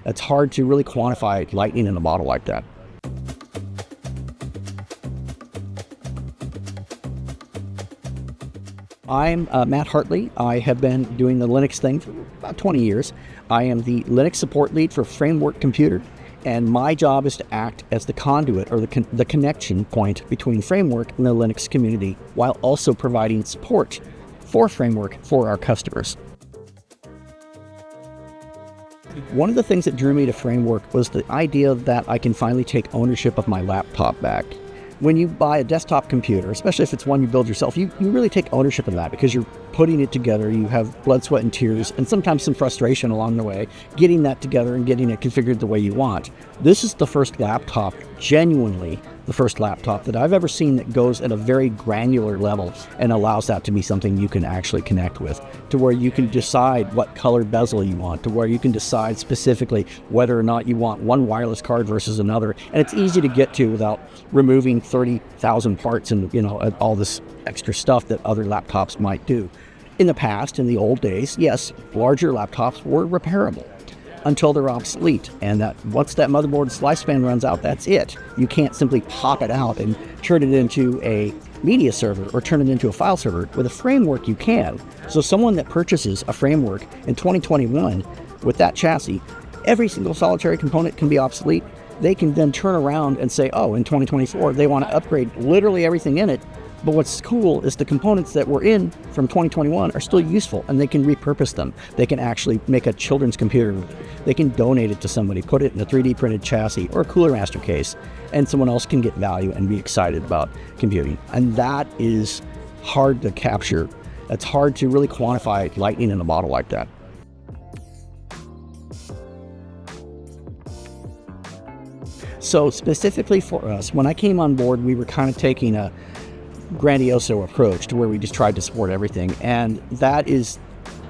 It's hard to really quantify lightning in a bottle like that. I'm Matt Hartley. I have been doing the Linux thing for about 20 years. I am the Linux support lead for Framework Computer, and my job is to act as the conduit or the connection point between Framework and the Linux community, while also providing support for Framework for our customers. One of the things that drew me to Framework was the idea that I can finally take ownership of my laptop back. When you buy a desktop computer, especially if it's one you build yourself, you really take ownership of that because you're putting it together. You have blood, sweat, and tears, and sometimes some frustration along the way, getting that together and getting it configured the way you want. This is the first laptop, genuinely the first laptop that I've ever seen that goes at a very granular level and allows that to be something you can actually connect with, to where you can decide what color bezel you want, to where you can decide specifically whether or not you want one wireless card versus another. And it's easy to get to without removing 30,000 parts and all this extra stuff that other laptops might do. In the past, in the old days, yes, larger laptops were repairable until they're obsolete, and that once that motherboard's lifespan runs out, that's it. You can't simply pop it out and turn it into a media server or turn it into a file server. With a Framework, you can. So someone that purchases a Framework in 2021 with that chassis, every single solitary component can be obsolete. They can then turn around and say, oh, in 2024, they want to upgrade literally everything in it. But what's cool is the components that were in from 2021 are still useful, and they can repurpose them. They can actually make a children's computer. They can donate it to somebody, put it in a 3D printed chassis or a Cooler Master case, and someone else can get value and be excited about computing. And that is hard to capture. It's hard to really quantify lightning in a bottle like that. So specifically for us, when I came on board, we were kind of taking a grandioso approach to where we just tried to support everything, and that is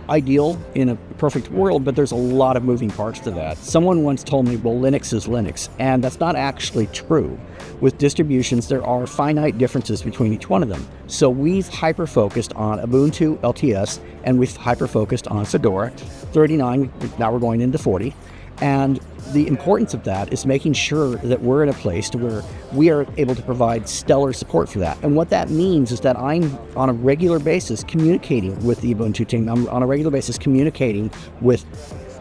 ideal in a perfect world, but there's a lot of moving parts to that. Someone once told me, well, Linux is Linux, and that's not actually true. With distributions, there are finite differences between each one of them. So we've hyper-focused on Ubuntu LTS, and we've hyper-focused on Fedora 39, now we're going into 40, and the importance of that is making sure that we're in a place to where we are able to provide stellar support for that. And what that means is that I'm on a regular basis communicating with the Ubuntu team. I'm on a regular basis communicating with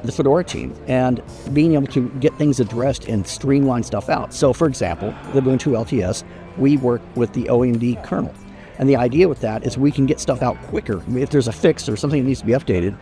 the Fedora team and being able to get things addressed and streamline stuff out. So for example, the Ubuntu LTS, we work with the OMD kernel. And the idea with that is we can get stuff out quicker. If there's a fix or something that needs to be updated,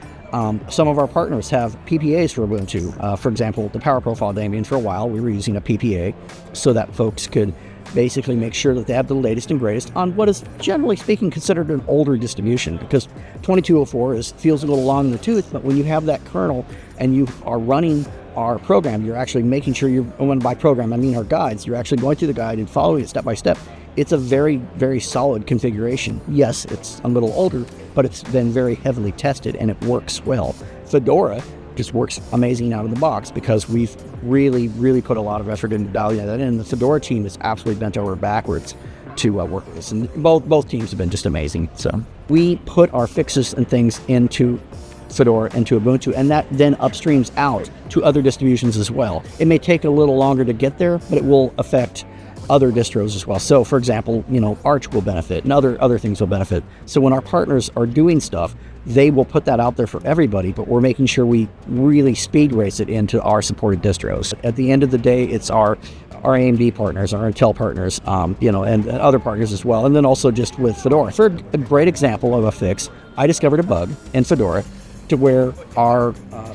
some of our partners have PPAs for Ubuntu. For example, the Power Profile Debian, for a while, we were using a PPA so that folks could basically make sure that they have the latest and greatest on what is, generally speaking, considered an older distribution, because 2204 feels a little long in the tooth, but when you have that kernel and you are running our program, you're actually making sure when by program, I mean our guides, you're actually going through the guide and following it step by step. It's a very, very solid configuration. Yes, it's a little older, but it's been very heavily tested and it works well. Fedora just works amazing out of the box because we've really, really put a lot of effort into dialing that in. The Fedora team is absolutely bent over backwards to work with this, and both teams have been just amazing. So we put our fixes and things into Fedora and to Ubuntu, and that then upstreams out to other distributions as well. It may take a little longer to get there, but it will affect other distros as well. So for example, Arch will benefit and other things will benefit. So when our partners are doing stuff, they will put that out there for everybody, but we're making sure we really speed race it into our supported distros. At the end of the day, it's our AMD partners, our Intel partners, and other partners as well. And then also just with Fedora. For a great example of a fix, I discovered a bug in Fedora to where our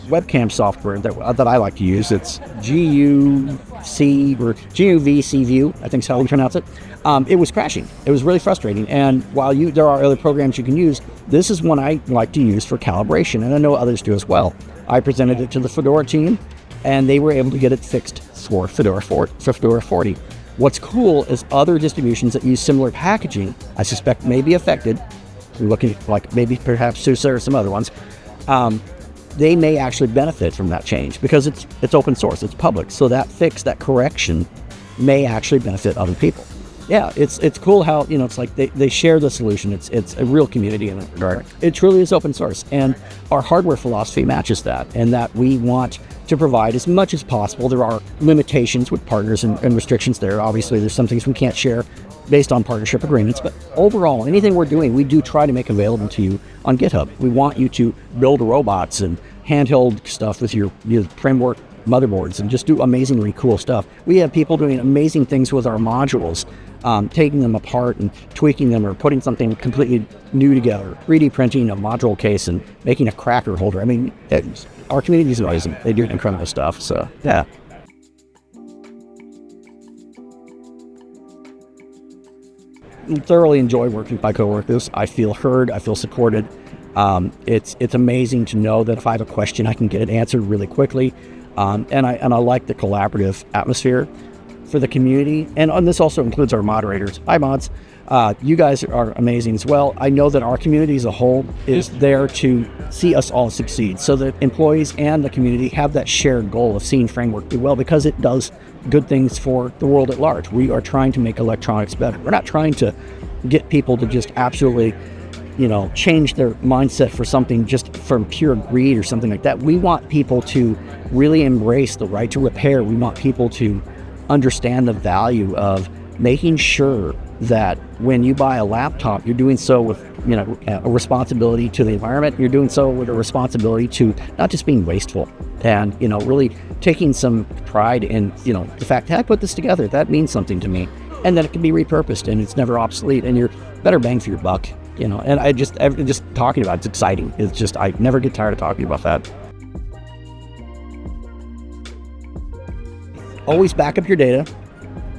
webcam software that I like to use, it's GUC or GUVC View, I think is how we pronounce it. It was crashing. It was really frustrating. And while there are other programs you can use, this is one I like to use for calibration, and I know others do as well. I presented it to the Fedora team, and they were able to get it fixed for Fedora 40. What's cool is other distributions that use similar packaging, I suspect may be affected. We're looking like maybe perhaps SUSE or some other ones. They may actually benefit from that change because it's open source, it's public. So that fix, that correction, may actually benefit other people. Yeah, it's cool how it's like they share the solution. It's a real community in that regard. It truly is open source, and our hardware philosophy matches that, and that we want to provide as much as possible. There are limitations with partners and restrictions there. Obviously, there's some things we can't share based on partnership agreements, but overall, anything we're doing, we do try to make available to you on GitHub. We want you to build robots and handheld stuff with your framework motherboards and just do amazingly cool stuff. We have people doing amazing things with our modules, taking them apart and tweaking them or putting something completely new together, 3D printing a module case and making a cracker holder. I mean, our community is amazing. They do incredible stuff. So, yeah. Thoroughly enjoy working with my coworkers. I feel heard. I feel supported. It's amazing to know that if I have a question, I can get it answered really quickly. And I like the collaborative atmosphere for the community. And this also includes our moderators. Hi, mods. You guys are amazing as well. I know that our community as a whole is there to see us all succeed, so that employees and the community have that shared goal of seeing Framework do well, because it does good things for the world at large. We are trying to make electronics better. We're not trying to get people to just absolutely, change their mindset for something just from pure greed or something like that. We want people to really embrace the right to repair. We want people to understand the value of making sure that when you buy a laptop, you're doing so with, a responsibility to the environment. You're doing so with a responsibility to not just being wasteful and, really taking some pride in, the fact that I put this together, that means something to me, and that it can be repurposed and it's never obsolete and you're better bang for your buck, and I just talking about it's exciting. It's just, I never get tired of talking about that. Always back up your data.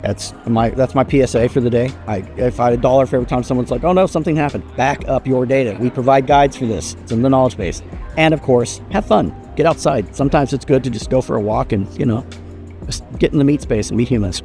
That's my PSA for the day. If I had $1 for every time someone's like, oh no, something happened, back up your data. We provide guides for this. It's in the knowledge base. And of course, have fun. Get outside. Sometimes it's good to just go for a walk and, just get in the meat space and meet humans.